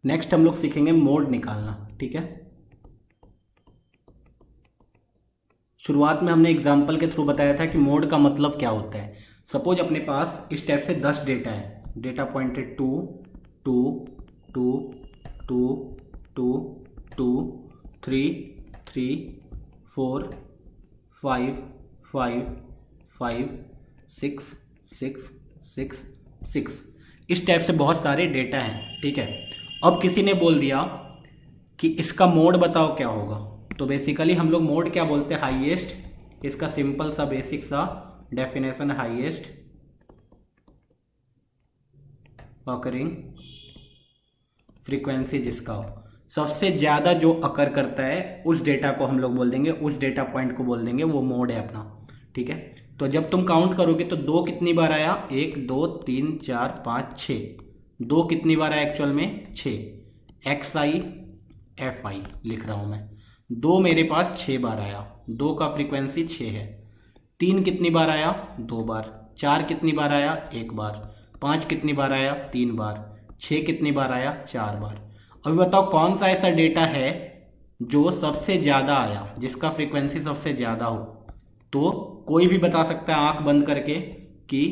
Next हम लोग सीखेंगे मोड निकालना। ठीक है, शुरुआत में हमने एग्जाम्पल के थ्रू बताया था कि मोड का मतलब क्या होता है। सपोज अपने पास इस टाइप से 10 डेटा है, डेटा पॉइंट है 2 2 2 2 2 2 3 3 4 5 5 5 6 6 6 6, इस टाइप से बहुत सारे डेटा हैं। ठीक है, अब किसी ने बोल दिया कि इसका मोड बताओ क्या होगा। तो बेसिकली हम लोग मोड क्या बोलते हैं, हाईएस्ट। इसका सिंपल सा बेसिक सा डेफिनेशन, हाईएस्ट ऑकरिंग फ्रीक्वेंसी, जिसका हो सबसे ज़्यादा जो अकर करता है उस डेटा को हम लोग बोल देंगे, उस डेटा पॉइंट को बोल देंगे वो मोड है अपना। ठीक है, तो जब तुम काउंट करोगे तो दो कितनी बार आया, 1 2 3 4 5 6, दो कितनी बार आया एक्चुअल में, 6, एक्स आई एफ आई लिख रहा हूँ मैं। दो मेरे पास 6 बार आया, दो का फ्रीक्वेंसी 6 है। तीन कितनी बार आया, 2 बार। चार कितनी बार आया, 1 बार। पाँच कितनी बार आया, 3 बार। छः कितनी बार आया, 4 बार। अभी बताओ कौन सा ऐसा डेटा है जो सबसे ज़्यादा आया, जिसका फ्रीक्वेंसी सबसे ज़्यादा हो। तो कोई भी बता सकता है आंख बंद करके कि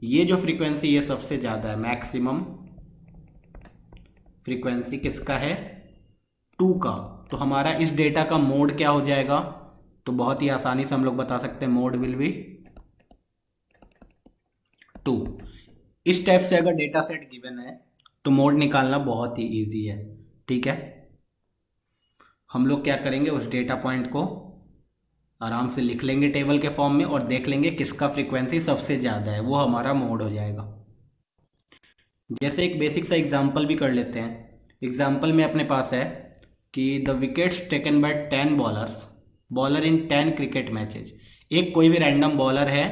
ये जो फ्रीक्वेंसी ये सबसे ज़्यादा है, मैक्सिमम फ्रीक्वेंसी किसका है, 2 का। तो हमारा इस डेटा का मोड क्या हो जाएगा, तो बहुत ही आसानी से हम लोग बता सकते हैं मोड विल बी 2। इस टाइप से अगर डेटा सेट गिवन है तो मोड निकालना बहुत ही इजी है। ठीक है, हम लोग क्या करेंगे, उस डेटा पॉइंट को आराम से लिख लेंगे टेबल के फॉर्म में और देख लेंगे किसका फ्रीक्वेंसी सबसे ज़्यादा है, वो हमारा मोड हो जाएगा। जैसे एक बेसिक सा एग्जांपल भी कर लेते हैं। एग्जांपल में अपने पास है कि the wickets taken by 10 bowlers, bowler in 10 cricket matches. एक कोई भी रैंडम बॉलर है,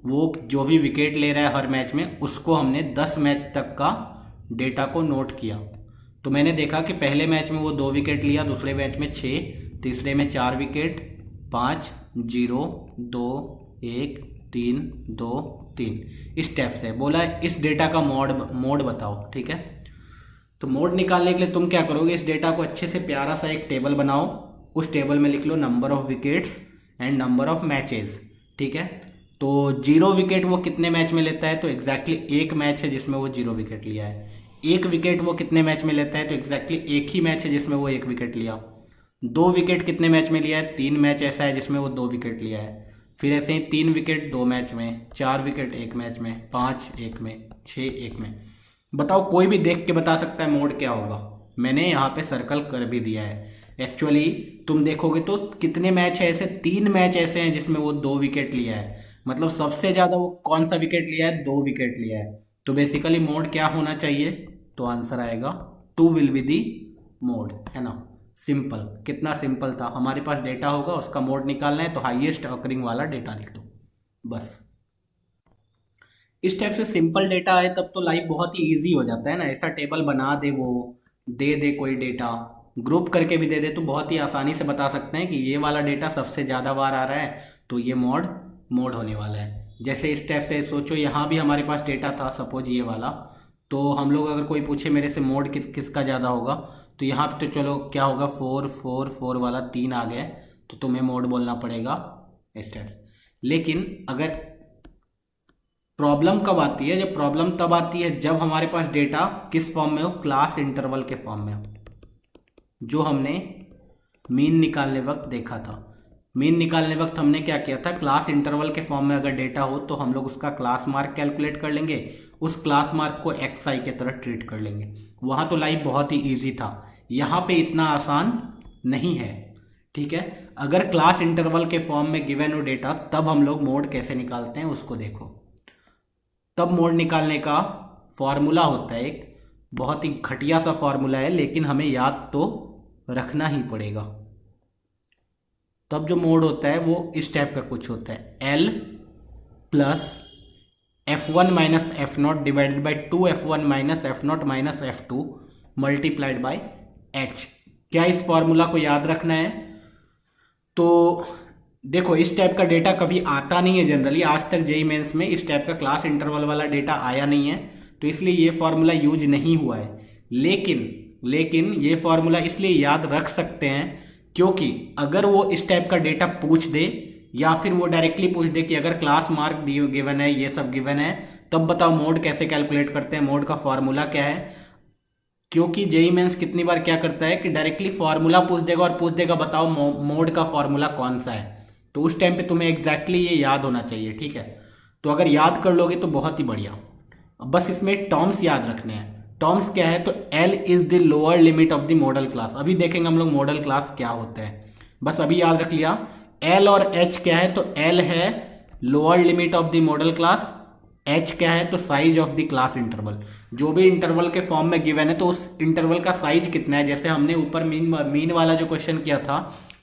वो जो भी विकेट ले रहा है हर मैच में, उसको हमने 10 मैच तक का डेटा को नोट किया। तो मैंने देखा कि पहले मैच में वो 2 विकेट लिया, दूसरे मैच में 6, तीसरे में 4 विकेट, 5 0 2 1 3 2 3, इस टाइप से बोला इस डेटा का मोड मोड बताओ। ठीक है, तो मोड निकालने के लिए तुम क्या करोगे, इस डेटा को अच्छे से प्यारा सा एक टेबल बनाओ, उस टेबल में लिख लो number of wickets and number of matches. ठीक है, तो 0 विकेट वो कितने मैच में लेता है, तो एग्जैक्टली एक मैच है जिसमें वो 0 विकेट लिया है। 1 विकेट वो कितने मैच में लेता है, तो एग्जैक्टली एक ही मैच है जिसमें वो 1 विकेट लिया। 2 विकेट कितने मैच में लिया है, 3 मैच ऐसा है जिसमें वो 2 विकेट लिया है। फिर ऐसे ही 3 विकेट 2 मैच में, 4 विकेट एक मैच में, 5 एक में, 6 एक में। बताओ कोई भी देख के बता सकता है मोड क्या होगा। मैंने यहाँ पे सर्कल कर भी दिया है। एक्चुअली तुम देखोगे तो कितने मैच है ऐसे, 3 मैच ऐसे हैं जिसमें वो 2 विकेट लिया है। मतलब सबसे ज़्यादा वो कौन सा विकेट लिया है, 2 विकेट लिया है। तो बेसिकली मोड क्या होना चाहिए, तो आंसर आएगा 2 विल बी दी मोड, है ना। सिंपल, कितना सिंपल था। हमारे पास डेटा होगा, उसका मोड निकालना है, तो हाईएस्ट ऑकरिंग वाला डेटा लिख दो बस। इस टाइप से सिंपल डेटा आए तब तो लाइफ बहुत ही इजी हो जाता है ना। ऐसा टेबल बना दे, वो दे दे कोई डेटा, ग्रुप करके भी दे दे, तो बहुत ही आसानी से बता सकते हैं कि ये वाला डेटा सबसे ज़्यादा बार आ रहा है तो ये मोड मोड होने वाला है। जैसे इस टाइप से सोचो, यहाँ भी हमारे पास डेटा था सपोज ये वाला, तो हम लोग अगर कोई पूछे मेरे से मोड किसका ज़्यादा होगा, तो यहाँ पे तो चलो क्या होगा, 4 4 4 वाला 3 आ गया, तो तुम्हें मोड बोलना पड़ेगा इस टाइप से। लेकिन अगर प्रॉब्लम कब आती है, जब प्रॉब्लम तब आती है जब हमारे पास डेटा किस फॉर्म में हो, क्लास इंटरवल के फॉर्म में हो, जो हमने मीन निकालने वक्त देखा था। मीन निकालने वक्त हमने क्या किया था, क्लास इंटरवल के फॉर्म में अगर डेटा हो तो हम लोग उसका क्लास मार्क कैलकुलेट कर लेंगे, उस क्लास मार्क को एक्स आई के तरह ट्रीट कर लेंगे। वहाँ तो लाइफ बहुत ही ईजी था, यहाँ पे इतना आसान नहीं है। ठीक है, अगर क्लास इंटरवल के फॉर्म में गिवन हो डेटा, तब हम लोग मोड कैसे निकालते हैं उसको देखो। तब मोड निकालने का फॉर्मूला होता है, एक बहुत ही घटिया सा फॉर्मूला है, लेकिन हमें याद तो रखना ही पड़ेगा। तब जो मोड होता है वो इस टाइप का कुछ होता है, L plus F1 minus F not divided by 2F1 minus F naught minus F2 multiplied by H. क्या इस फॉर्मूला को याद रखना है, तो देखो इस टाइप का डेटा कभी आता नहीं है जनरली, आज तक जेई मेंस में इस टाइप का क्लास इंटरवल वाला डेटा आया नहीं है, तो इसलिए ये फॉर्मूला यूज नहीं हुआ है। लेकिन लेकिन ये फॉर्मूला इसलिए याद रख सकते हैं क्योंकि अगर वो इस टाइप का डेटा पूछ दे या फिर वो डायरेक्टली पूछ दे कि अगर क्लास मार्क गिवन है, ये सब गिवन है, तब बताओ मोड कैसे कैलकुलेट करते हैं, मोड का फॉर्मूला क्या है। क्योंकि जेई मेंस कितनी बार क्या करता है कि डायरेक्टली फॉर्मूला पूछ देगा और पूछ देगा बताओ मोड का फॉर्मूला कौन सा है। तो उस टाइम पे तुम्हें एग्जैक्टली ये याद होना चाहिए, ठीक है। तो अगर याद कर लोगे तो बहुत ही बढ़िया। अब बस इसमें टर्म्स याद रखने हैं। टर्म्स क्या है, तो L is the lower limit of the model class. अभी देखेंगे हम लोग मॉडल क्लास क्या होता है, बस अभी याद रख लिया। एल और एच क्या है, तो एल है lower limit of the model class, H क्या है तो size of the class interval. जो भी इंटरवल के फॉर्म में गिवन है तो उस इंटरवल का साइज कितना है। जैसे हमने ऊपर मीन वाला जो क्वेश्चन किया था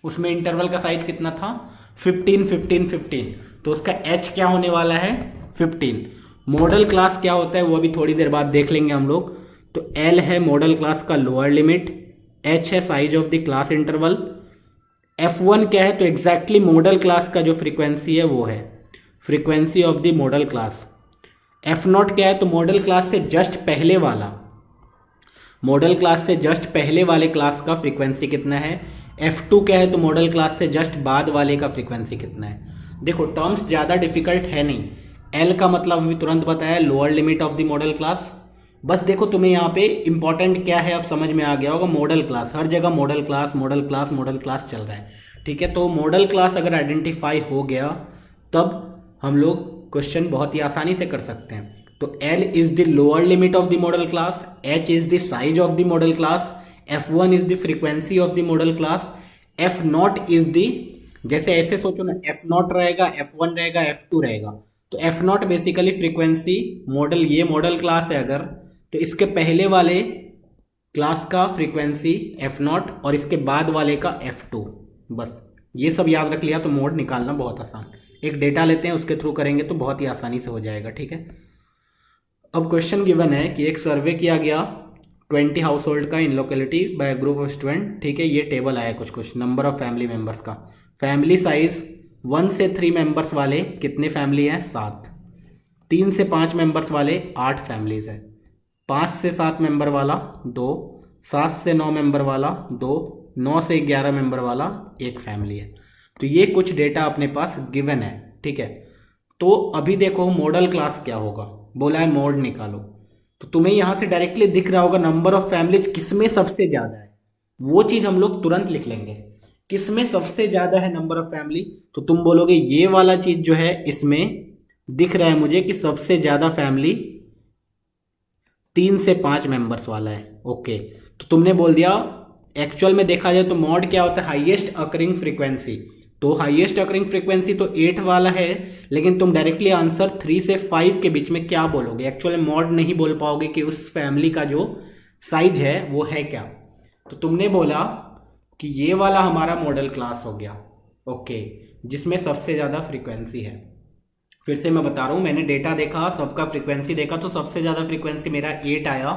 उसमें इंटरवल का साइज कितना था, 15 15 15, तो उसका एच क्या होने वाला है 15। मॉडल क्लास क्या होता है वो अभी थोड़ी देर बाद देख लेंगे हम लोग। तो एल है मॉडल क्लास का लोअर लिमिट, एच है size of the class interval, F1 क्या है तो एग्जैक्टली मॉडल क्लास का जो फ्रीक्वेंसी है वो है frequency of the model class. F0 क्या है तो मॉडल क्लास से जस्ट पहले वाला, मॉडल क्लास से जस्ट पहले वाले क्लास का फ्रीक्वेंसी कितना है। F2 क्या है तो मॉडल क्लास से जस्ट बाद वाले का फ्रीक्वेंसी कितना है। देखो टर्म्स ज़्यादा डिफिकल्ट है नहीं। L का मतलब अभी तुरंत बताया, lower limit of the model class. बस देखो तुम्हें यहाँ पे इंपॉर्टेंट क्या है अब समझ में आ गया होगा, मॉडल क्लास। हर जगह model class model class model class चल रहा है, ठीक है। तो मॉडल क्लास अगर आइडेंटिफाई हो गया तब हम लोग क्वेश्चन बहुत ही आसानी से कर सकते हैं। तो L is the lower limit of the model class, H is the size of the model class, F1 is the frequency of the model class, F0 is the, जैसे ऐसे सोचो ना, F0 रहेगा, F1 रहेगा, F2 रहेगा। तो F0 basically frequency model, ये model class है अगर, तो इसके पहले वाले क्लास का फ्रीक्वेंसी F0 और इसके बाद वाले का F2। बस ये सब याद रख लिया तो मोड निकालना बहुत आसान। एक डेटा लेते हैं उसके थ्रू करेंगे तो बहुत ही आसानी से हो जाएगा, ठीक है। अब क्वेश्चन गिवन है कि एक सर्वे किया गया 20 हाउस होल्ड का in locality by group of student, ठीक है। ये टेबल आया कुछ नंबर ऑफ फैमिली मेंबर्स का। फैमिली साइज 1 से 3 मेंबर्स वाले कितने फैमिली हैं, 7। 3 से 5 मेंबर्स वाले 8 फैमिलीज है। 5 से 7 मेंबर वाला 2, 7 से 9 मेंबर वाला 2, 9 से 11 मेंबर वाला 1 फैमिली है। तो ये कुछ डेटा अपने पास गिवन है, ठीक है। तो अभी देखो मॉडल क्लास क्या होगा, बोला है मोड निकालो। तो तुम्हें यहां से डायरेक्टली दिख रहा होगा नंबर ऑफ फैमिलीज किसमें सबसे ज्यादा है, वो चीज हम लोग तुरंत लिख लेंगे। किसमें सबसे ज्यादा है नंबर ऑफ फैमिली, तो तुम बोलोगे ये वाला चीज जो है इसमें दिख रहा है मुझे कि सबसे ज्यादा फैमिली 3 से 5 मेंबर्स वाला है, ओके। तो तुमने बोल दिया, एक्चुअल में देखा जाए तो मॉड क्या होता है, हाईएस्ट अकरिंग फ्रीक्वेंसी। तो हाईएस्ट अकरिंग फ्रीक्वेंसी तो 8 वाला है, लेकिन तुम डायरेक्टली आंसर 3 से 5 के बीच में क्या बोलोगे, एक्चुअली मॉड नहीं बोल पाओगे कि उस फैमिली का जो साइज है वो है क्या। तो तुमने बोला कि ये वाला हमारा मॉडल क्लास हो गया, ओके, जिसमें सबसे ज़्यादा फ्रीक्वेंसी है। फिर से मैं बता रहा हूँ, मैंने डेटा देखा, सबका फ्रीक्वेंसी देखा, तो सबसे ज़्यादा फ्रीक्वेंसी मेरा 8 आया,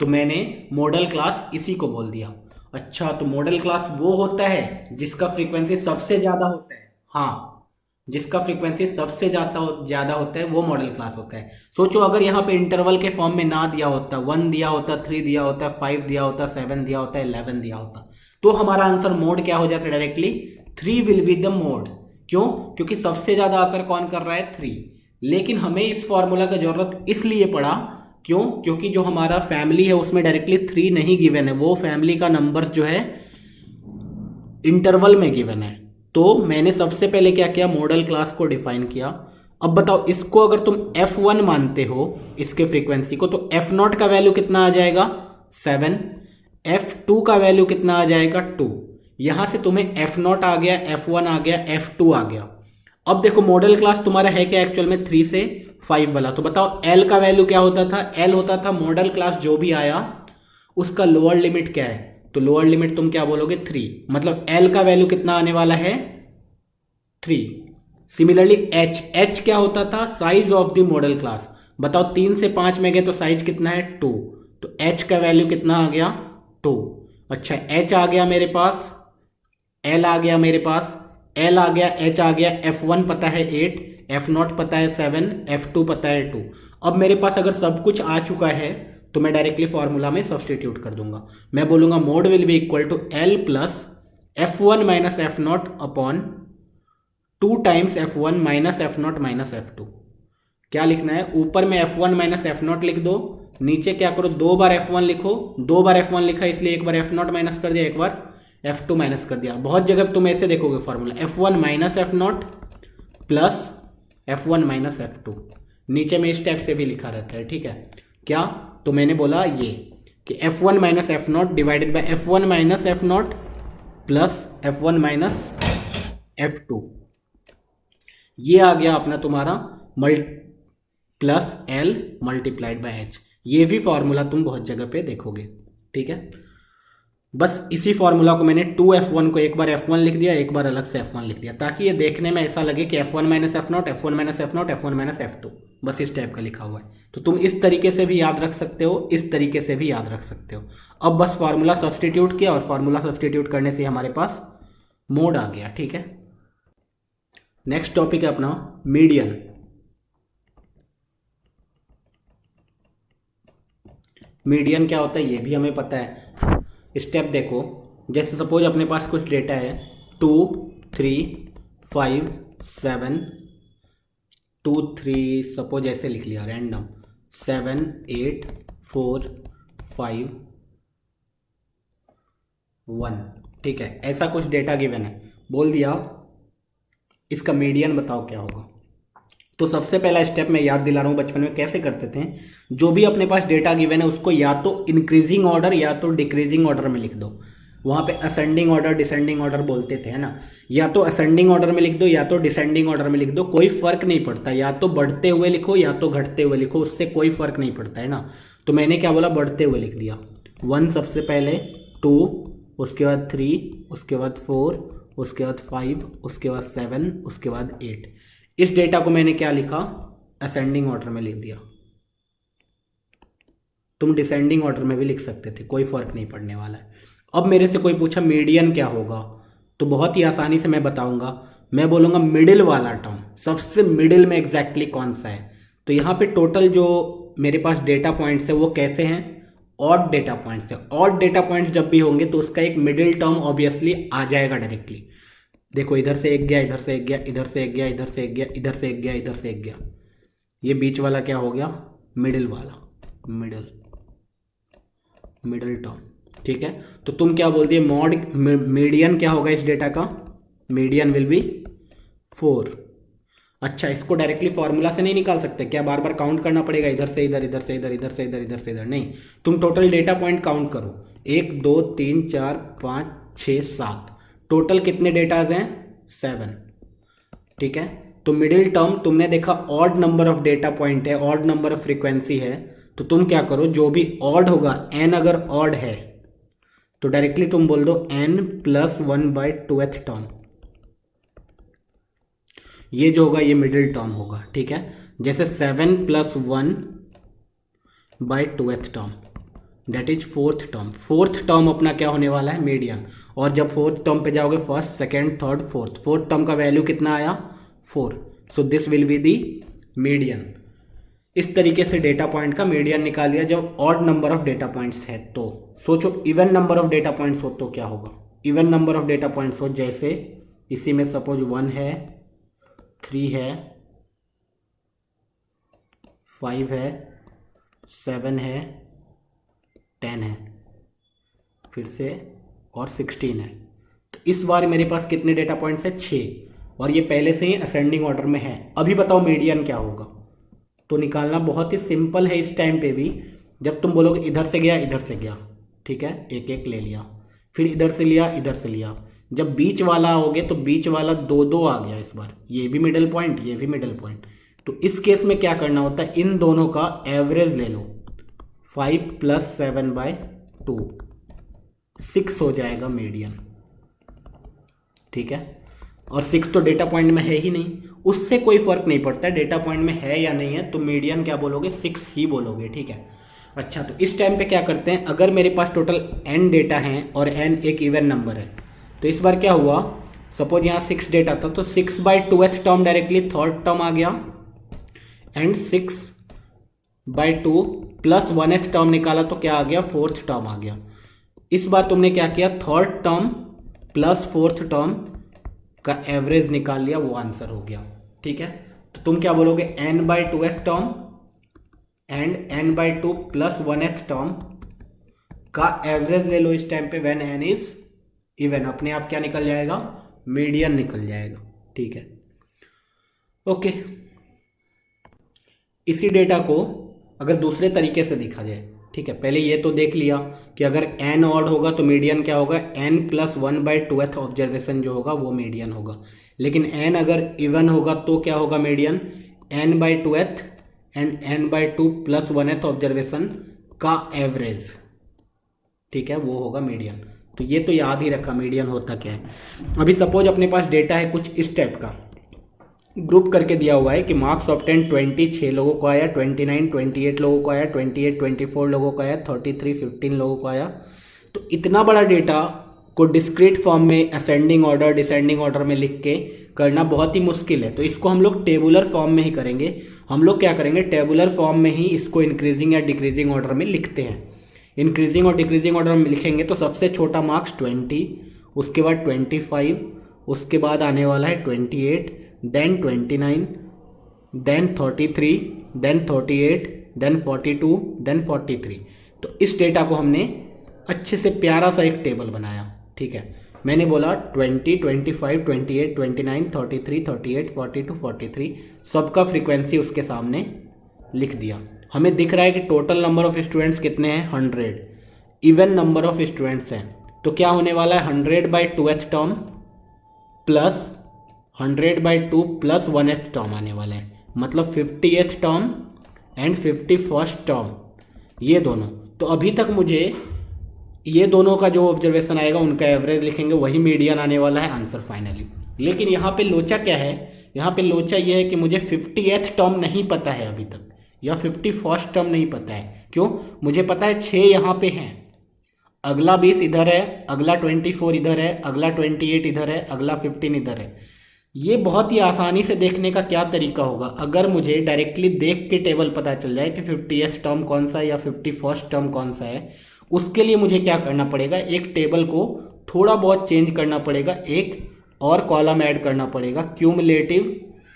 तो मैंने मॉडल क्लास इसी को बोल दिया। अच्छा, तो मॉडल क्लास वो होता है जिसका फ्रीक्वेंसी सबसे ज़्यादा होता है, हाँ, जिसका फ्रीक्वेंसी सबसे ज़्यादा होता है वो मॉडल क्लास होता है। सोचो अगर यहाँ पे इंटरवल के फॉर्म में ना दिया होता, 1 दिया होता, 3 दिया होता, 5 दिया होता, 7 दिया होता, 11 दिया होता, तो हमारा आंसर मोड क्या हो जाता है, directly 3 will be the mode. क्यों, क्योंकि सबसे ज़्यादा आकर कौन कर रहा है, 3। लेकिन हमें इस फॉर्मूला का जरूरत इसलिए पड़ा, क्यों, क्योंकि जो हमारा फैमिली है उसमें डायरेक्टली 3 नहीं गिवन है, वो फैमिली का नंबर जो है इंटरवल में गिवन है। तो मैंने सबसे पहले क्या किया, मॉडल क्लास को डिफाइन किया। अब बताओ इसको अगर तुम F1 मानते हो इसके फ्रीक्वेंसी को, तो F0 का वैल्यू कितना आ जाएगा, 7। F2 का वैल्यू कितना आ जाएगा, 2। यहां से तुम्हें F0 आ गया, F1 आ गया, F2 आ गया। अब देखो मॉडल क्लास तुम्हारा है क्या एक्चुअल में, 3 से 5 वाला। तो बताओ L का वैल्यू क्या होता था, L होता था मॉडल क्लास जो भी आया उसका लोअर लिमिट क्या है, तो लोअर लिमिट तुम क्या बोलोगे, 3। मतलब L का वैल्यू कितना आने वाला है, 3। सिमिलरली H क्या होता था, size of the model class. बताओ 3 से 5 में गए तो साइज कितना है, 2। तो H का वैल्यू कितना आ गया, 2। अच्छा, H आ गया मेरे पास, L आ गया मेरे पास, L आ गया, H आ गया, F1 पता है 8, F0 पता है 7, F2 पता है 2। अब मेरे पास अगर सब कुछ आ चुका है तो मैं डायरेक्टली फॉर्मूला में सब्सटीट्यूट कर दूंगा। मैं बोलूंगा mode will be equal to L plus F1 minus F naught upon 2 times F1 minus F naught minus F2। क्या लिखना है, ऊपर में F1 माइनस एफ नॉट लिख दो, नीचे क्या करो 2 बार F1 लिखो, 2 बार F1 लिखा इसलिए एक बार एफ नॉट माइनस कर दिया, एक बार F2 माइनस कर दिया। बहुत जगह तुम ऐसे देखोगे formula F1 minus F not plus F1 minus F2, नीचे में इस टाइप से भी लिखा रहता है, ठीक है क्या। तो मैंने बोला ये कि F1 minus F not divided by F1 minus F not plus F1 minus F2, ये आ गया अपना तुम्हारा plus L multiplied by H। ये भी फॉर्मूला तुम बहुत जगह पे देखोगे, ठीक है। बस इसी फॉर्मूला को मैंने 2F1 को एक बार F1 लिख दिया, एक बार अलग से F1 लिख दिया, ताकि ये देखने में ऐसा लगे कि F1 minus F not, F1 minus F not, F1 minus F2, बस इस टाइप का लिखा हुआ है। तो तुम इस तरीके से भी याद रख सकते हो, इस तरीके से भी याद रख सकते हो। अब बस फार्मूला सब्सटीट्यूट किया और फार्मूला सब्सटीट्यूट करने से हमारे पास मोड आ गया, ठीक है। नेक्स्ट टॉपिक है अपना मीडियन। मीडियन क्या होता है ये भी हमें पता है। स्टेप देखो, जैसे सपोज अपने पास कुछ डेटा है 2 3 5 7 2 3, सपोज ऐसे लिख लिया रैंडम 7 8 4 5 1, ठीक है। ऐसा कुछ डेटा गिवन है, बोल दिया इसका मीडियन बताओ क्या होगा। तो सबसे पहला स्टेप मैं याद दिला रहा हूँ, बचपन में कैसे करते थे, जो भी अपने पास डेटा गिवन है उसको या तो इंक्रीजिंग ऑर्डर या तो डिक्रीजिंग ऑर्डर में लिख दो। वहाँ पे असेंडिंग ऑर्डर डिसेंडिंग ऑर्डर बोलते थे, है ना। या तो असेंडिंग ऑर्डर में लिख दो या तो डिसेंडिंग ऑर्डर में लिख दो, कोई फर्क नहीं पड़ता। या तो बढ़ते हुए लिखो या तो घटते हुए लिखो, उससे कोई फर्क नहीं पड़ता, है ना। तो मैंने क्या बोला, बढ़ते हुए लिख दिया। 1 सबसे पहले, 2 उसके बाद 3 उसके बाद 4 उसके बाद 5 उसके बाद 7 उसके बाद 8। इस डेटा को मैंने क्या लिखा, असेंडिंग ऑर्डर में लिख दिया। तुम डिसेंडिंग ऑर्डर में भी लिख सकते थे, कोई फर्क नहीं पड़ने वाला है। अब मेरे से कोई पूछा मीडियन क्या होगा, तो बहुत ही आसानी से मैं बताऊंगा। मैं बोलूंगा मिडिल वाला टर्म, सबसे मिडिल में एग्जैक्टली कौन सा है। तो यहाँ पे टोटल जो मेरे पास डेटा पॉइंट्स है वो कैसे हैं, ऑड डेटा पॉइंट्स है। ऑड डेटा पॉइंट्स जब भी होंगे तो उसका एक मिडिल टर्म ऑब्वियसली आ जाएगा डायरेक्टली। देखो इधर से एक गया, इधर से एक गया, इधर से एक गया, इधर से एक गया, इधर से एक गया, इधर से एक गया, ये बीच वाला क्या हो गया, मिडिल वाला, मिडिल टर्म, ठीक है। तो तुम क्या बोल दिए, मॉड मीडियन क्या होगा इस डेटा का, मीडियन विल बी 4। अच्छा, इसको डायरेक्टली फॉर्मूला से नहीं निकाल सकते क्या, बार बार काउंट करना पड़ेगा, इधर से इधर, इधर से इधर, इधर से इधर, इधर से इधर, नहीं। तुम टोटल डेटा पॉइंट काउंट करो, 1 2 3 4 5 6 7, टोटल कितने डेटाज हैं, 7, ठीक है। तो मिडिल टर्म तुमने देखा odd number of data point है, ऑड नंबर ऑफ फ्रीक्वेंसी है, तो तुम क्या करो, जो भी ऑड होगा, n अगर ऑड है तो डायरेक्टली तुम बोल दो n प्लस 1/2th टर्म, ये जो होगा ये मिडिल टर्म होगा, ठीक है। जैसे 7 plus 1/2th term that is 4th term. 4th term अपना क्या होने वाला है, मीडियन। और जब 4th टर्म पे जाओगे, first second third fourth, 4th term का वैल्यू कितना आया, 4, so this will be the median. इस तरीके से डेटा पॉइंट का मीडियन निकाल लिया जब odd number of data points है। तो सोचो even number of data points हो तो क्या होगा, even number of data points हो, जैसे इसी में सपोज 1 है, 3 है, 5 है, 7 है, 10 है, फिर से और 16 है। तो इस बार मेरे पास कितने डेटा पॉइंट्स है, 6, और ये पहले से ही असेंडिंग ऑर्डर में है। अभी बताओ मीडियन क्या होगा। तो निकालना बहुत ही सिंपल है इस टाइम पे भी। जब तुम बोलोगे इधर से गया, इधर से गया, ठीक है, एक एक ले लिया, फिर इधर से लिया, इधर से लिया, जब बीच वाला आओगे तो बीच वाला 2 2 आ गया इस बार, ये भी मिडिल पॉइंट, ये भी मिडिल पॉइंट। तो इस केस में क्या करना होता है, इन दोनों का एवरेज ले लो, 5 प्लस 7/2, 6 हो जाएगा मीडियन, ठीक है। और 6 तो डेटा पॉइंट में है ही नहीं, उससे कोई फर्क नहीं पड़ता डेटा पॉइंट में है या नहीं है, तो मीडियन क्या बोलोगे, 6 ही बोलोगे, ठीक है। अच्छा, तो इस टाइम पे क्या करते हैं, अगर मेरे पास टोटल n डेटा हैं और n एक इवन नंबर है, तो इस बार क्या हुआ, सपोज यहाँ 6 डेटा था, तो 6/2th term directly third term आ गया, and 6 by 2 plus 1th term निकाला तो क्या आ गया, 4th टर्म आ गया। इस बार तुमने क्या किया, 3rd term plus 4th term का एवरेज निकाल लिया, वो आंसर हो गया। ठीक है, तो तुम क्या बोलोगे, n/2th term and n/2 plus 1th term का एवरेज ले लो इस टाइम पे व्हेन n इज इवन। अपने आप क्या निकल जाएगा, मीडियन निकल जाएगा। ठीक है, ओके। इसी डेटा को अगर दूसरे तरीके से दिखा जाए, ठीक है, पहले ये तो देख लिया कि अगर n ऑड होगा तो मीडियन क्या होगा, n प्लस 1/2th ऑब्जर्वेशन जो होगा वो मीडियन होगा। लेकिन n अगर इवन होगा तो क्या होगा median, n/2th and n/2 plus 1th observation का एवरेज। ठीक है, वो होगा मीडियन। तो ये तो याद ही रखा मीडियन होता क्या है। अभी सपोज अपने पास डेटा है कुछ इस टाइप का, ग्रुप करके दिया हुआ है कि मार्क्स ऑब्टेन 26 लोगों को आया, 29 28 लोगों को आया, 28 24 लोगों को आया, 33 15 लोगों को आया। तो इतना बड़ा डेटा को डिस्क्रीट फॉर्म में असेंडिंग ऑर्डर डिसेंडिंग ऑर्डर में लिख के करना बहुत ही मुश्किल है। तो इसको हम लोग टेबुलर फॉर्म में ही करेंगे। हम लोग क्या करेंगे, टेबुलर फॉर्म में ही इसको इंक्रीजिंग या डिक्रीजिंग ऑर्डर में लिखते हैं। इंक्रीजिंग और डिक्रीजिंग ऑर्डर में लिखेंगे तो सबसे छोटा मार्क्स 20, उसके बाद 25, उसके बाद आने वाला है 28, then 29, then 33, then 38, then 42, then 43। तो इस डेटा को हमने अच्छे से प्यारा सा एक टेबल बनाया। ठीक है, मैंने बोला 20, 25, 28, 29, 33, 38, 42, 43 सबका फ्रीक्वेंसी उसके सामने लिख दिया। हमें दिख रहा है कि टोटल नंबर ऑफ स्टूडेंट्स कितने हैं, 100। इवन नंबर ऑफ स्टूडेंट्स हैं तो क्या होने वाला है, 100/2th term plus 100/2 plus 1th term आने वाला है, मतलब 50th term and 51st term, ये दोनों। तो अभी तक मुझे ये दोनों का जो ऑब्जर्वेशन आएगा उनका एवरेज लिखेंगे, वही मीडियन आने वाला है आंसर फाइनली। लेकिन यहाँ पे लोचा क्या है, यहाँ पे लोचा ये है कि मुझे 50th टर्म नहीं पता है अभी तक, या 51st टर्म नहीं पता है। क्यों, मुझे पता है 6 यहाँ पे हैं, अगला 20 इधर है, अगला 24 इधर है, अगला 28 इधर है, अगला 15 इधर है। ये बहुत ही आसानी से देखने का क्या तरीका होगा, अगर मुझे डायरेक्टली देख के टेबल पता चल जाए कि 50th टर्म कौन सा है या 51st टर्म कौन सा है, उसके लिए मुझे क्या करना पड़ेगा, एक टेबल को थोड़ा बहुत चेंज करना पड़ेगा, एक और कॉलम ऐड करना पड़ेगा, क्यूमुलेटिव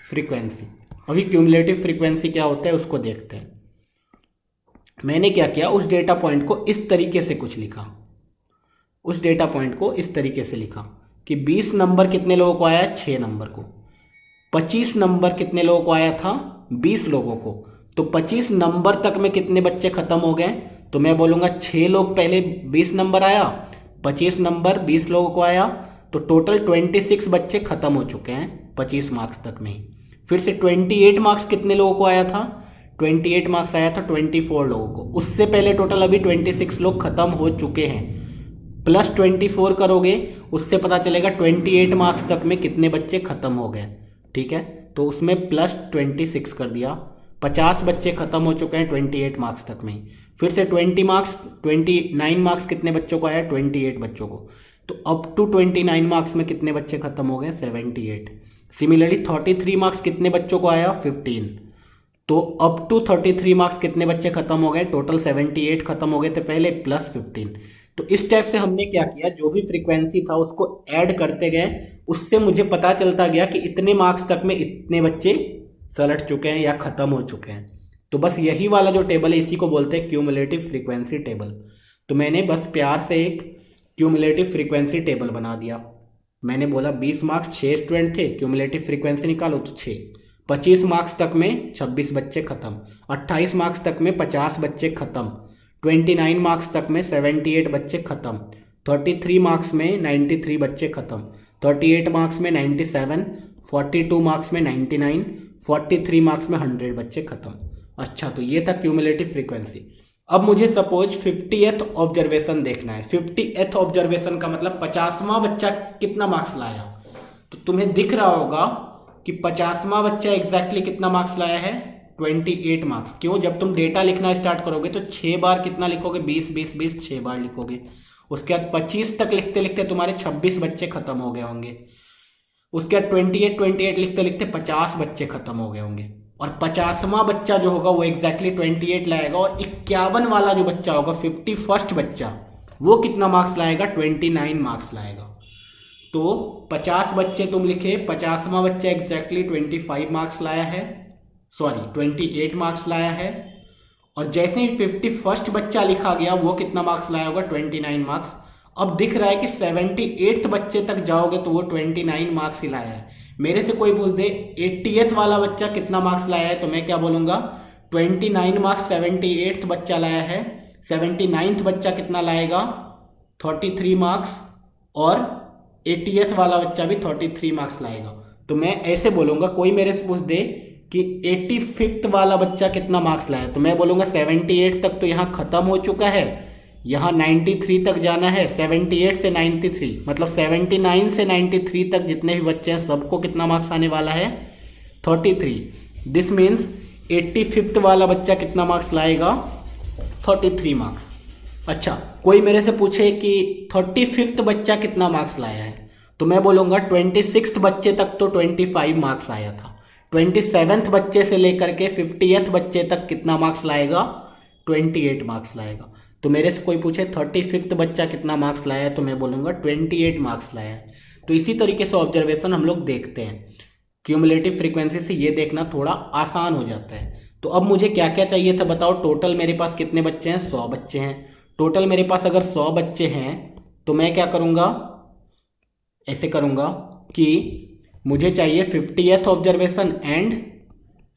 फ्रीक्वेंसी। अभी क्यूमुलेटिव फ्रीक्वेंसी क्या होता है उसको देखते हैं। मैंने क्या किया, उस डेटा पॉइंट को इस तरीके से कुछ लिखा, उस डेटा पॉइंट को इस तरीके से लिखा कि 20 नंबर कितने लोगों को आया, 6 नंबर को। 25 नंबर कितने लोगों को आया था, 20 लोगों को। तो 25 नंबर तक में कितने बच्चे खत्म हो गए, तो मैं बोलूँगा 6 लोग पहले 20 नंबर आया, 25 नंबर 20 लोगों को आया, तो टोटल 26 बच्चे खत्म हो चुके हैं 25 मार्क्स तक में ही। फिर से 28 मार्क्स कितने लोगों को आया था, 28 मार्क्स आया था 24 लोगों को। उससे पहले टोटल अभी 26 लोग खत्म हो चुके हैं, प्लस 24 करोगे उससे पता चलेगा 28 मार्क्स तक में कितने बच्चे खत्म हो गए। ठीक है, तो उसमें प्लस 26 कर दिया, 50 बच्चे खत्म हो चुके हैं 28 मार्क्स तक में ही। फिर से 29 मार्क्स कितने बच्चों को आया, 28 बच्चों को। तो अप टू 29 मार्क्स में कितने बच्चे खत्म हो गए, 78। सिमिलरली 33 मार्क्स कितने बच्चों को आया, 15। तो अप टू 33 मार्क्स कितने बच्चे खत्म हो गए, टोटल 78 खत्म हो गए थे पहले, प्लस 15। तो इस टाइप से हमने क्या किया, जो भी फ्रीक्वेंसी था उसको ऐड करते गए, उससे मुझे पता चलता गया कि इतने मार्क्स तक में इतने बच्चे सलट चुके हैं या खत्म हो चुके हैं। तो बस यही वाला जो टेबल है इसी को बोलते हैं क्यूमुलेटिव फ्रीक्वेंसी टेबल। तो मैंने बस प्यार से एक क्यूमुलेटिव फ्रीक्वेंसी टेबल बना दिया। मैंने बोला 20 मार्क्स 6 स्टूडेंट थे, क्यूमुलेटिव फ्रीक्वेंसी निकालो तो 6। 25 मार्क्स तक में 26 बच्चे खत्म, 28 मार्क्स तक में 50 बच्चे खत्म, 29 मार्क्स तक में 78 बच्चे खत्म, 33 मार्क्स में 93 बच्चे खत्म, 38 मार्क्स में 97, 42 मार्क्स में 99, 43 मार्क्स में 100 बच्चे खत्म। अच्छा, तो ये था क्यूमुलेटिव फ्रीक्वेंसी। अब मुझे सपोज 50th ऑब्जर्वेशन देखना है। 50th ऑब्जर्वेशन का मतलब 50वां बच्चा कितना मार्क्स लाया। तो तुम्हें दिख रहा होगा कि 50वां बच्चा एग्जैक्टली कितना मार्क्स लाया है, 28 मार्क्स। क्यों, जब तुम डेटा लिखना स्टार्ट करोगे तो 6 बार कितना लिखोगे, 20 20 20 6 बार लिखोगे। उसके बाद 25 तक लिखते लिखते तुम्हारे 26 बच्चे खत्म हो गए होंगे। उसके बाद 28 28 लिखते लिखते 50 बच्चे खत्म हो गए होंगे। और 50वां बच्चा जो होगा वो एग्जैक्टली 28 लाएगा, और 51 वाला जो बच्चा होगा 51st बच्चा वो कितना मार्क्स लाएगा, 29 मार्क्स लाएगा। तो 50 बच्चे तुम लिखे, 50वां बच्चा एग्जैक्टली 25 मार्क्स लाया है, सॉरी 28 मार्क्स लाया है। और जैसे ही 51st बच्चा लिखा गया वो कितना मार्क्स लाया होगा, 29 मार्क्स। अब दिख रहा है कि 78th बच्चे तक जाओगे तो वो 29 मार्क्स ही लाया है। मेरे से कोई पूछ दे 80th वाला बच्चा कितना मार्क्स लाया है, तो मैं क्या बोलूंगा, 29 मार्क्स 78th बच्चा लाया है, 79th बच्चा कितना लाएगा, 33 मार्क्स, और 80th वाला बच्चा भी 33 मार्क्स लाएगा। तो मैं ऐसे बोलूंगा, कोई मेरे से पूछ दे कि 85th वाला बच्चा कितना मार्क्स लाया, तो मैं बोलूंगा 78 तक तो यहाँ खत्म हो चुका है, यहाँ 93 तक जाना है। 78 से 93 मतलब 79 से 93 तक जितने भी बच्चे हैं सबको कितना मार्क्स आने वाला है, 33। दिस मीन्स 85th वाला बच्चा कितना मार्क्स लाएगा, 33 मार्क्स। अच्छा, कोई मेरे से पूछे कि 35th बच्चा कितना मार्क्स लाया है, तो मैं बोलूंगा 26th बच्चे तक तो 25 मार्क्स आया था, 27th बच्चे से लेकर के 50th बच्चे तक कितना मार्क्स लाएगा, 28 मार्क्स लाएगा। तो मेरे से कोई पूछे 35th बच्चा कितना मार्क्स लाया है, तो मैं बोलूंगा 28 मार्क्स लाया है। तो इसी तरीके से ऑब्जर्वेशन हम लोग देखते हैं। क्यूमुलेटिव फ्रीक्वेंसी से ये देखना थोड़ा आसान हो जाता है। तो अब मुझे क्या क्या चाहिए था बताओ। टोटल मेरे पास कितने बच्चे हैं, 100 बच्चे हैं। टोटल मेरे पास अगर 100 बच्चे हैं तो मैं क्या करूंगा, ऐसे करूंगा कि मुझे चाहिए 50th observation and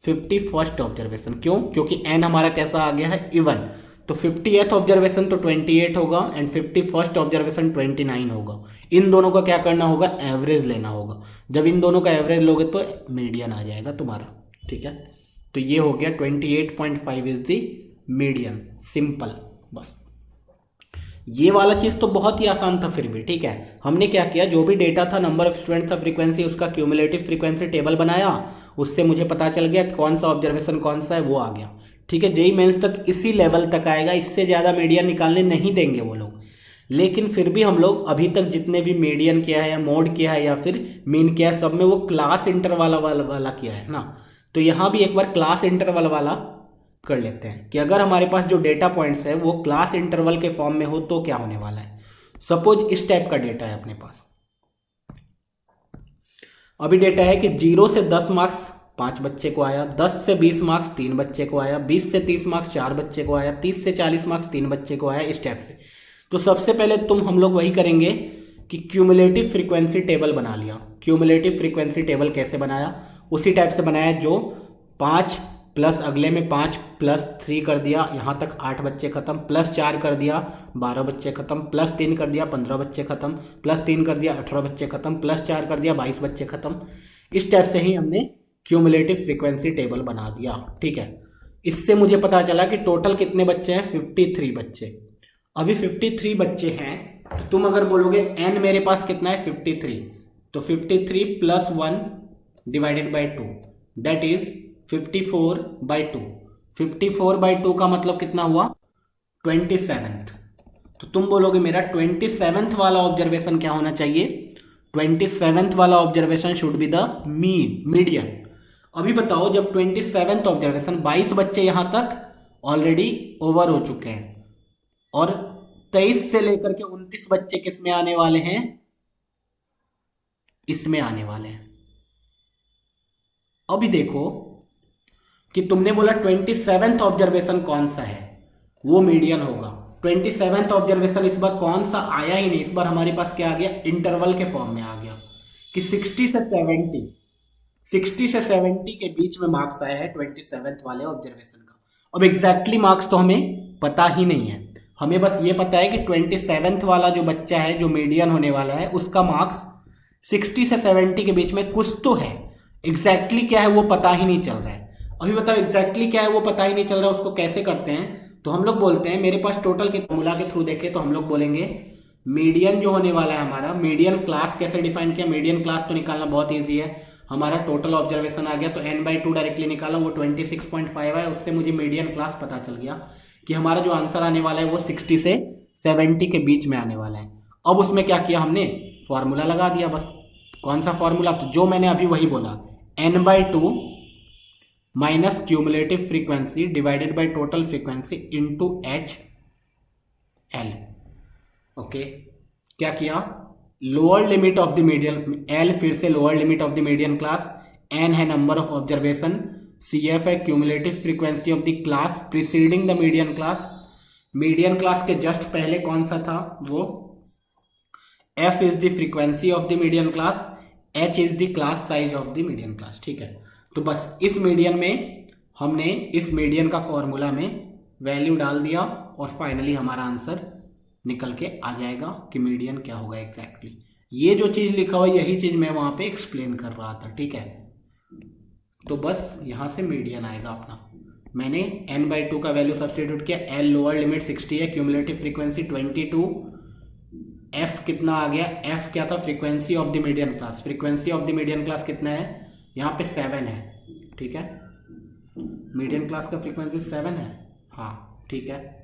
51st observation. क्यों, क्योंकि एन हमारा कैसा आ गया है, इवन। तो 50th ऑब्जर्वेशन तो 28 होगा एंड 51st ऑब्जर्वेशन 29 होगा। इन दोनों का क्या करना होगा, एवरेज लेना होगा। जब इन दोनों का एवरेज लोगे तो मीडियन आ जाएगा तुम्हारा। ठीक है, तो ये हो गया 28.5 इज द मीडियन। सिंपल, बस ये वाला चीज़ तो बहुत ही आसान था। फिर भी ठीक है, हमने क्या किया, जो भी डेटा था, number of students of frequency, उसका क्यूमुलेटिव फ्रीक्वेंसी टेबल बनाया, उससे मुझे पता चल गया कौन सा ऑब्जर्वेशन कौन सा है, वो आ गया। ठीक है, जेई मेंस तक इसी लेवल तक आएगा, इससे ज़्यादा मीडियन निकालने नहीं देंगे वो लोग। लेकिन फिर भी हम लोग अभी तक जितने भी मीडियन किया है या मोड किया है या फिर मीन किया है, सब में वो क्लास इंटरवल वाला किया है ना। तो यहाँ भी एक बार क्लास इंटरवल वाला कर लेते हैं कि अगर हमारे पास जो डेटा पॉइंट्स है वो क्लास इंटरवल के फॉर्म में हो तो क्या होने वाला है। सपोज इस टाइप का डेटा है अपने पास। अभी डेटा है कि 0 से 10 मार्क्स 5 बच्चे को आया, 10 से 20 मार्क्स 3 बच्चे को आया, 20 से 30 मार्क्स 4 बच्चे को आया, 30 से 40 मार्क्स 3 बच्चे को आया, इस टाइप से। तो सबसे पहले हम लोग वही करेंगे कि क्यूमुलेटिव फ्रीक्वेंसी टेबल बना लिया। क्यूमुलेटिव फ्रीक्वेंसी टेबल कैसे बनाया, उसी टाइप से बनाया जो 5 प्लस अगले में 5 प्लस 3 कर दिया, यहाँ तक 8 बच्चे खत्म, प्लस 4 कर दिया 12 बच्चे खत्म, प्लस 3 कर दिया 15 बच्चे खत्म, प्लस 3 कर दिया 18 बच्चे खत्म, प्लस 4 कर दिया 22 बच्चे खत्म। इस टाइप से ही हमने क्यूमुलेटिव फ्रीक्वेंसी टेबल बना दिया। ठीक है, इससे मुझे पता चला कि टोटल कितने बच्चे हैं, 53 बच्चे। अभी 53 बच्चे हैं, तो तुम अगर बोलोगे n मेरे पास कितना है, 53, तो 53 plus 1 divided by 2 that is 54/2। 54/2 का मतलब कितना हुआ, 27th। तो तुम बोलोगे मेरा 27th वाला ऑब्जर्वेशन क्या होना चाहिए, 27th वाला observation should be the median. अभी बताओ, जब 27th ऑब्जर्वेशन 22 बच्चे यहां तक ऑलरेडी ओवर हो चुके हैं और 23 से लेकर के 29 बच्चे किस में आने वाले हैं, इसमें आने वाले हैं। अभी देखो कि तुमने बोला 27th ऑब्जर्वेशन कौन सा है, वो मीडियन होगा। 27th ऑब्जर्वेशन इस बार कौन सा आया ही नहीं, इस बार हमारे पास क्या आ गया, इंटरवल के फॉर्म में आ गया कि 60 से 70 के बीच में मार्क्स आया है 27th वाले ऑब्जर्वेशन का। अब एग्जैक्टली मार्क्स तो हमें पता ही नहीं है, हमें बस ये पता है कि 27th वाला जो बच्चा है जो मीडियन होने वाला है उसका मार्क्स 60 से 70 के बीच में कुछ तो है। एग्जैक्टली क्या है वो पता ही नहीं चल रहा है। अभी बताओ एग्जैक्टली क्या है वो पता ही नहीं चल रहा है, उसको कैसे करते हैं। तो हम लोग बोलते हैं, मेरे पास टोटल के फॉर्मूला के थ्रू देखें तो हम लोग बोलेंगे मीडियन जो होने वाला है हमारा, मीडियन क्लास कैसे डिफाइन किया, मीडियन क्लास तो निकालना बहुत ईजी है। हमारा टोटल ऑब्जर्वेशन आ गया तो n/2 डायरेक्टली निकाला, वो 26.5 है, उससे मुझे मीडियन क्लास पता चल गया कि हमारा जो आंसर आने वाला है वो 60 से 70 के बीच में आने वाला है। अब उसमें क्या किया हमने, फॉर्मूला लगा दिया बस। कौन सा फॉर्मूला, तो जो मैंने अभी वही बोला, n/2 minus cumulative frequency divided by total frequency into h l. Okay, क्या किया, lower limit of the median, l फिर से lower limit of the median class, n है number of observation, c f है cumulative frequency of the class preceding the median class. Median class के just पहले कौन सा था, वो f is the frequency of the median class, h is the class size of the median class. ठीक है, तो बस इस मीडियन में हमने इस मीडियन का फॉर्मूला में वैल्यू डाल दिया और फाइनली हमारा आंसर निकल के आ जाएगा कि मीडियन क्या होगा एग्जैक्टली। ये जो चीज लिखा हुआ यही चीज मैं वहां पे एक्सप्लेन कर रहा था। ठीक है, तो बस यहां से मीडियन आएगा अपना। मैंने n/2 का वैल्यू सब्सटीट्यूट किया, एल लोअर लिमिट 60 है, क्यूमुलेटिव फ्रीक्वेंसी 22, एफ कितना आ गया, एफ क्या था, frequency of the median class, frequency of the median class कितना है, यहाँ पे 7 है। ठीक है, मीडियन क्लास का फ्रीक्वेंसी 7 है, हाँ ठीक है,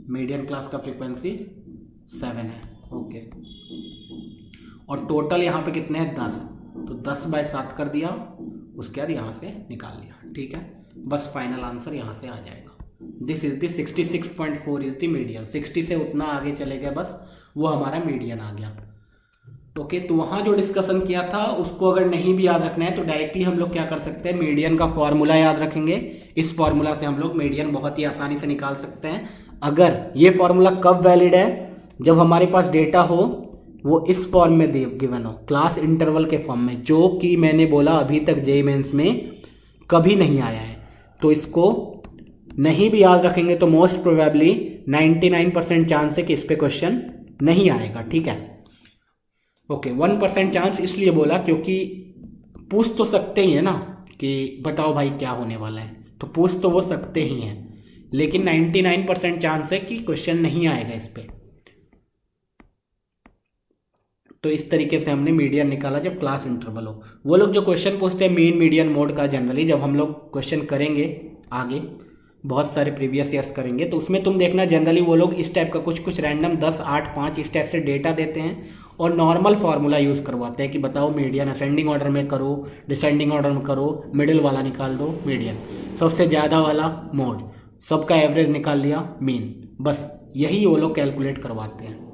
मीडियन क्लास का फ्रीक्वेंसी 7 है। ओके, और टोटल यहाँ पे कितने हैं, 10, तो 10/7 कर दिया, उसके बाद यहाँ से निकाल लिया। ठीक है, बस फाइनल आंसर यहाँ से आ जाएगा। This is the 66.4 is the median. 60 से उतना आगे चले गए, बस वो हमारा मीडियन आ गया। ओके, तो वहाँ जो डिस्कशन किया था उसको अगर नहीं भी याद रखना है तो डायरेक्टली हम लोग क्या कर सकते हैं, मीडियन का फॉर्मूला याद रखेंगे। इस फॉर्मूला से हम लोग मीडियन बहुत ही आसानी से निकाल सकते हैं। अगर ये फॉर्मूला कब वैलिड है, जब हमारे पास डेटा हो वो इस फॉर्म में गिवन हो, क्लास इंटरवल के फॉर्म में, जो कि मैंने बोला अभी तक जेईई मेंस में कभी नहीं आया है। तो इसको नहीं भी याद रखेंगे तो मोस्ट प्रोबेबली 99% चांस है कि इस पे क्वेश्चन नहीं आएगा। ठीक है, ओके, 1% चांस इसलिए बोला क्योंकि पूछ तो सकते ही है ना कि बताओ भाई क्या होने वाला है, तो पूछ तो वो सकते ही हैं, लेकिन 99% चांस है कि क्वेश्चन नहीं आएगा इस पे। तो इस तरीके से हमने मीडियन निकाला जब क्लास इंटरवल हो। वो लोग जो क्वेश्चन पूछते हैं मीन मीडियन मोड का, जनरली जब हम लोग क्वेश्चन करेंगे आगे, बहुत सारे प्रीवियस ईयर्स करेंगे, तो उसमें तुम देखना जनरली वो लोग इस टाइप का कुछ रैंडम 10, 8, 5 इस टाइप से डेटा देते हैं और नॉर्मल फार्मूला यूज़ करवाते हैं कि बताओ मीडियन असेंडिंग ऑर्डर में करो, डिसेंडिंग ऑर्डर में करो, मिडिल वाला निकाल दो मीडियन, सबसे ज़्यादा वाला मोड, सबका एवरेज निकाल लिया मीन, बस यही वो लोग कैलकुलेट करवाते हैं।